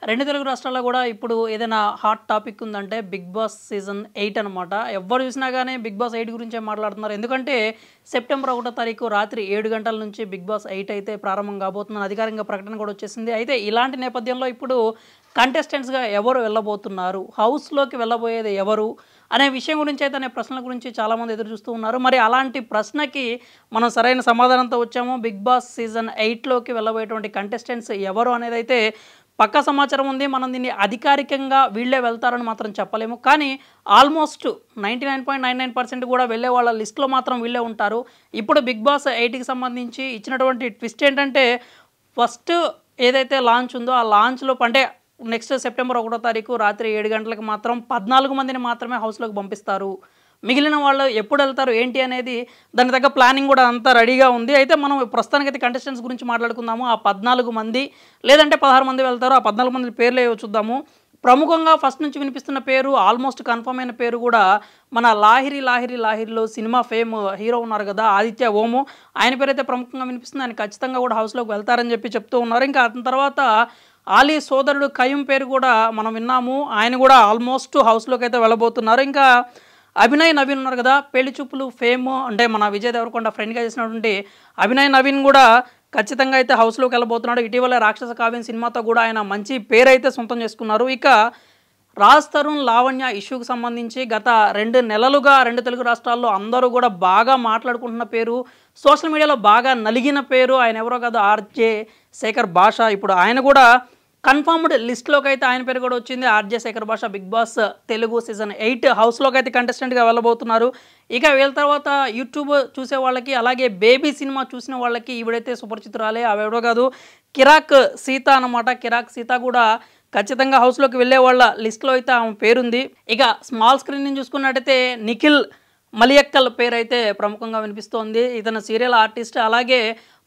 రెండు తెలుగు రాష్ట్రాల్లో కూడా ఇప్పుడు ఏదైనా హాట్ టాపిక్ ఉందంటే బిగ్ బాస్ సీజన్ 8 అనమాట. ఎవ్వరు చూసినా కానీ బిగ్ బాస్ 8 గురించే మాట్లాడుతున్నారు. ఎందుకంటే సెప్టెంబర్ 1వ తారీఖు రాత్రి 7 గంటల నుంచి బిగ్ బాస్ 8 అయితే ప్రారంభం కాబోతుందని అధికారికంగా ప్రకటన కూడా వచ్చేసింది. అయితే ఇలాంటి నేపథ్యంలో ఇప్పుడు కంటెస్టెంట్స్గా ఎవరు వెళ్ళబోతున్నారు, హౌస్లోకి వెళ్ళబోయేది ఎవరు అనే విషయం గురించి అయితే అనే ప్రశ్నల గురించి చాలామంది ఎదురు చూస్తూ ఉన్నారు. మరి అలాంటి ప్రశ్నకి మనం సరైన సమాధానంతో వచ్చాము. బిగ్ బాస్ సీజన్ 8లోకి వెళ్ళబోయేటువంటి కంటెస్టెంట్స్ ఎవరు అనేది అయితే పక్కా సమాచారం ఉంది. మనం దీన్ని అధికారికంగా వీళ్ళే వెళ్తారని మాత్రం చెప్పలేము. కానీ ఆల్మోస్ట్ 99.99% కూడా వెళ్ళే వాళ్ళ లిస్ట్లో మాత్రం వీళ్ళే ఉంటారు. ఇప్పుడు బిగ్ బాస్ 8కి సంబంధించి ఇచ్చినటువంటి ట్విస్ట్ ఏంటంటే, ఫస్ట్ ఏదైతే లాంచ్ ఉందో ఆ లాంచ్లో అంటే నెక్స్ట్ సెప్టెంబర్ 1వ తారీఖు రాత్రి 7 గంటలకు మాత్రం 14 మందిని మాత్రమే హౌస్లోకి పంపిస్తారు. మిగిలిన వాళ్ళు ఎప్పుడు వెళ్తారు ఏంటి అనేది దాని తగ్గ ప్లానింగ్ కూడా అంతా రెడీగా ఉంది. అయితే మనం ప్రస్తుతానికైతే కంటెస్టెంట్స్ గురించి మాట్లాడుకుందాము. ఆ 14 మంది లేదంటే 16 మంది వెళ్తారు. ఆ 14 మంది పేర్లు ఏవో చూద్దాము. ప్రముఖంగా ఫస్ట్ నుంచి వినిపిస్తున్న పేరు, ఆల్మోస్ట్ కన్ఫర్మ్ అయిన పేరు కూడా మన లాహిరిలో సినిమా ఫేమ్ హీరో ఉన్నారు కదా, ఆదిత్య ఓము, ఆయన పేరు అయితే ప్రముఖంగా వినిపిస్తుంది. ఆయన ఖచ్చితంగా కూడా హౌస్లోకి వెళ్తారని చెప్తూ ఉన్నారు. ఇంకా అతని తర్వాత ఆలీ సోదరుడు కయ్యూం పేరు కూడా మనం విన్నాము. ఆయన కూడా ఆల్మోస్ట్ హౌస్లోకి అయితే వెళ్ళబోతున్నారు. ఇంకా అభినయ్ నవీన్ ఉన్నారు కదా, పెళ్లి చూపులు ఫేమ్ అంటే మన విజయ్ దేవరకొండ ఫ్రెండ్గా చేసినటువంటి అభినయ్ నవీన్ కూడా ఖచ్చితంగా అయితే హౌస్లోకి వెళ్ళబోతున్నాడు. ఇటీవల రాక్షస కావ్యం సినిమాతో కూడా ఆయన మంచి పేరు అయితే సొంతం చేసుకున్నారు. ఇక రాజ్ తరుణ్ లావణ్య ఇష్యూకి సంబంధించి గత 2 నెలలుగా 2 తెలుగు రాష్ట్రాల్లో అందరూ కూడా బాగా మాట్లాడుకుంటున్న పేరు, సోషల్ మీడియాలో బాగా నలిగిన పేరు ఆయన ఎవరో కాదు, ఆర్జే శేఖర్ భాష. ఇప్పుడు ఆయన కూడా కన్ఫర్మ్డ్ లిస్ట్లోకి అయితే ఆయన పేరు కూడా వచ్చింది. ఆర్జే శేఖర్ భాష బిగ్ బాస్ తెలుగు సీజన్ 8 హౌస్లోకి అయితే కంటెస్టెంట్గా వెళ్ళబోతున్నారు. ఇక వీళ్ళ తర్వాత యూట్యూబ్ చూసే వాళ్ళకి, అలాగే బేబీ సినిమా చూసిన వాళ్ళకి ఈవిడైతే సుపరిచితురాలే, అవెవడో కాదు, కిరాక్ సీత అనమాట. కిరాక్ సీత కూడా ఖచ్చితంగా హౌస్లోకి వెళ్ళే వాళ్ళ లిస్ట్లో అయితే ఆమె పేరుంది. ఇక స్మాల్ స్క్రీన్ నుంచి చూసుకున్నట్టయితే నిఖిల్ మలియక్కల్ పేరు అయితే ప్రముఖంగా వినిపిస్తోంది. ఇతను సీరియల్ ఆర్టిస్ట్. అలాగే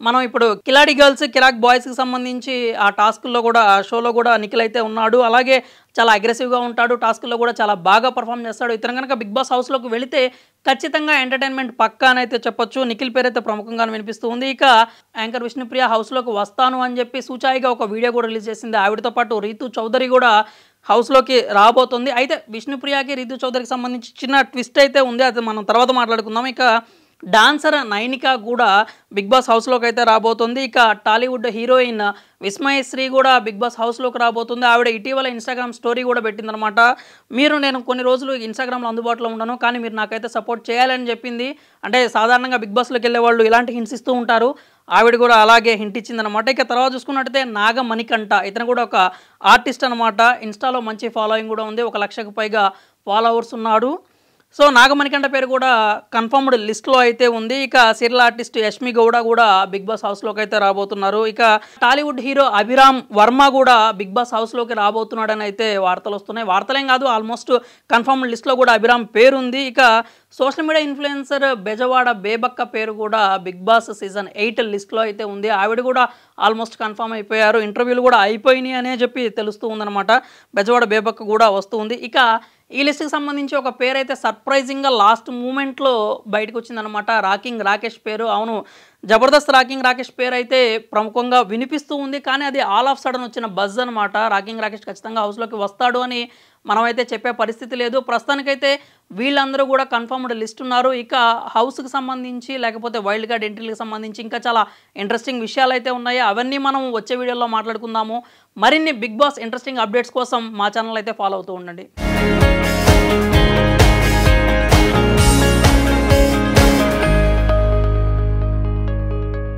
మనం ఇప్పుడు కిలాడి గర్ల్స్ కిరాక్ బాయ్స్కి సంబంధించి ఆ టాస్క్లో కూడా, ఆ షోలో కూడా నిఖిల్ అయితే ఉన్నాడు. అలాగే చాలా అగ్రెసివ్గా ఉంటాడు, టాస్క్లో కూడా చాలా బాగా పర్ఫామ్ చేస్తాడు. ఇతను కనుక బిగ్ బాస్ హౌస్లోకి వెళితే ఖచ్చితంగా ఎంటర్టైన్మెంట్ పక్కా అని అయితే చెప్పొచ్చు. నిఖిల్ పేరు అయితే ప్రముఖంగా వినిపిస్తూ ఉంది. ఇక యాంకర్ విష్ణుప్రియ హౌస్లోకి వస్తాను అని చెప్పి సూచాయిగా ఒక వీడియో కూడా రిలీజ్ చేసింది. ఆవిడతో పాటు రీతు చౌదరి కూడా హౌస్లోకి రాబోతుంది. అయితే విష్ణుప్రియకి రీతు చౌదరికి సంబంధించి చిన్న ట్విస్ట్ అయితే ఉంది, అది మనం తర్వాత మాట్లాడుకుందాం. ఇక డాన్సర్ నైనిక కూడా బిగ్ బాస్ హౌస్లోకి అయితే రాబోతుంది. ఇక టాలీవుడ్ హీరోయిన్ విస్మయశ్రీ కూడా బిగ్ బాస్ హౌస్లోకి రాబోతుంది. ఆవిడ ఇటీవల ఇన్స్టాగ్రామ్ స్టోరీ కూడా పెట్టిందనమాట. నేను కొన్ని రోజులు ఇన్స్టాగ్రామ్లో అందుబాటులో ఉండను, కానీ మీరు నాకైతే సపోర్ట్ చేయాలని చెప్పింది. అంటే సాధారణంగా బిగ్ బాస్లోకి వెళ్ళే వాళ్ళు ఇలాంటి హింట్స్ ఇస్తూ ఉంటారు, ఆవిడ కూడా అలాగే హింట్ ఇచ్చిందనమాట. ఇక తర్వాత చూసుకున్నట్టయితే నాగమణికంఠ, ఇతను కూడా ఒక ఆర్టిస్ట్ అనమాట. ఇన్స్టాలో మంచి ఫాలోయింగ్ కూడా ఉంది, 1 లక్షకు పైగా ఫాలోవర్స్ ఉన్నాడు. సో నాగమణికంఠ పేరు కూడా కన్ఫర్మ్డ్ లిస్ట్లో అయితే ఉంది. ఇక సీరియల్ ఆర్టిస్ట్ యష్మి గౌడ కూడా బిగ్ బాస్ హౌస్లోకి అయితే రాబోతున్నారు. ఇక టాలీవుడ్ హీరో అభిరామ్ వర్మ కూడా బిగ్ బాస్ హౌస్లోకి రాబోతున్నాడని అయితే వార్తలు వస్తున్నాయి. వార్తలేం కాదు, ఆల్మోస్ట్ కన్ఫర్మ్డ్ లిస్ట్లో కూడా అభిరామ్ పేరు ఉంది. ఇక సోషల్ మీడియా ఇన్ఫ్లుయెన్సర్ బెజవాడ బేబక్క పేరు కూడా బిగ్ బాస్ సీజన్ 8 లిస్ట్లో అయితే ఉంది. ఆవిడ కూడా ఆల్మోస్ట్ కన్ఫర్మ్ అయిపోయారు, ఇంటర్వ్యూలు కూడా అయిపోయినాయి అనే చెప్పి తెలుస్తూ ఉందన్నమాట. బెజవాడ బేబక్క కూడా వస్తుంది. ఇక ఈ లిస్ట్కి సంబంధించి ఒక పేరు అయితే సర్ప్రైజింగ్గా లాస్ట్ మూమెంట్లో బయటకు వచ్చిందనమాట. రాకింగ్ రాకేష్ పేరు. అవును, జబర్దస్త్ రాకింగ్ రాకేష్ పేరు అయితే ప్రముఖంగా వినిపిస్తూ ఉంది, కానీ అది ఆల్ ఆఫ్ సడన్ వచ్చిన బజ్ అనమాట. రాకింగ్ రాకేష్ ఖచ్చితంగా హౌస్లోకి వస్తాడు అని మనమైతే చెప్పే పరిస్థితి లేదు. ప్రస్తుతానికైతే వీళ్ళందరూ కూడా కన్ఫర్మ్డ్ లిస్ట్ ఉన్నారు. ఇక హౌస్కి సంబంధించి లేకపోతే వైల్డ్ కార్డ్ ఎంట్రీలకు సంబంధించి ఇంకా చాలా ఇంట్రెస్టింగ్ విషయాలు అయితే ఉన్నాయి. అవన్నీ మనం వచ్చే వీడియోలో మాట్లాడుకుందాము. మరిన్ని బిగ్ బాస్ ఇంట్రెస్టింగ్ అప్డేట్స్ కోసం మా ఛానల్ అయితే ఫాలో అవుతూ ఉండండి.